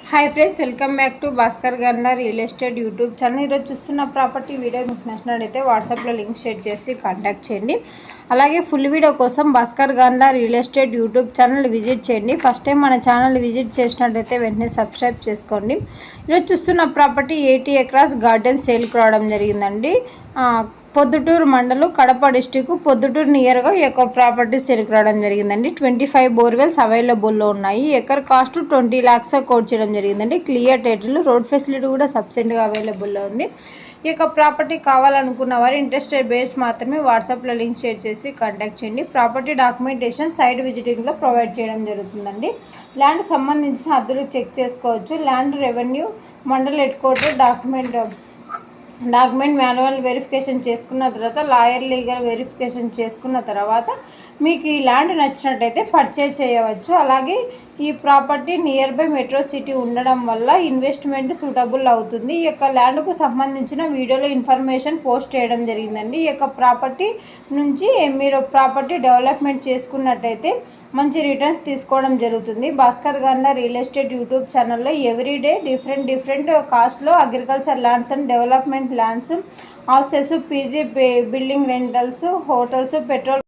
Hi friends, welcome back to Bhaskar Ganna real estate YouTube channel. ఈరోజు చూస్తున్న property video మీకు నచ్చినట్లయితే వాట్సాప్లో లింక్ షేర్ చేసి కాంటాక్ట్ చేయండి. అలాగే ఫుల్ వీడియో కోసం భాస్కర్ గన్న real estate YouTube channel visit చేయండి. ఫస్ట్ టైం మన ఛానల్ విజిట్ చేసినట్లయితే వెంటనే సబ్స్క్రైబ్ చేసుకోండి. ఈరోజు చూస్తున్న ప్రాపర్టీ 80 ఎకరాస్ గార్డెన్ సేల్కి రావడం జరిగిందండి. పొద్దుటూరు మండలం, కడప డిస్టిక్, పొద్దుటూరు నియర్గా ఈ యొక్క ప్రాపర్టీ సేల్కి రావడం జరిగిందండి. 25 బోర్వెల్స్ అవైలబుల్లో ఉన్నాయి. ఎకర్ కాస్ట్ 20 lakhs కోట్ చేయడం జరిగిందండి. క్లియర్ టైటిల్, రోడ్ ఫెసిలిటీ కూడా సబ్సిడీగా అవైలబుల్లో ఉంది. ఈ యొక్క ప్రాపర్టీ కావాలనుకున్న వారు ఇంట్రెస్టెడ్ బేస్ మాత్రమే వాట్సాప్లో లింక్ షేర్ చేసి కాంటాక్ట్ చేయండి. ప్రాపర్టీ డాక్యుమెంటేషన్ సైట్ విజిటింగ్లో ప్రొవైడ్ చేయడం జరుగుతుందండి. ల్యాండ్ సంబంధించిన హద్దులు చెక్ చేసుకోవచ్చు. Land revenue mandal head quarter document manual verification చేసుకున్న తర్వాత, లాయర్ లీగల్ వెరిఫికేషన్ చేసుకున్న తర్వాత మీకు ఈ ల్యాండ్ నచ్చినట్టయితే పర్చేజ్ చేయవచ్చు. అలాగే ఈ property near by metro city ఉండడం వల్ల ఇన్వెస్ట్మెంట్ సూటబుల్ అవుతుంది. ఈ యొక్క ల్యాండ్కు సంబంధించిన వీడియోలో ఇన్ఫర్మేషన్ పోస్ట్ చేయడం జరిగిందండి. ఈ యొక్క ప్రాపర్టీ నుంచి మీరు ప్రాపర్టీ డెవలప్మెంట్ చేసుకున్నట్టయితే మంచి రిటర్న్స్ తీసుకోవడం జరుగుతుంది. భాస్కర్ గన్న రియల్ ఎస్టేట్ యూట్యూబ్ ఛానల్లో ఎవ్రీడే డిఫరెంట్ కాస్ట్లో agriculture lands and development lands, houses, PG building rentals, hotels, petrol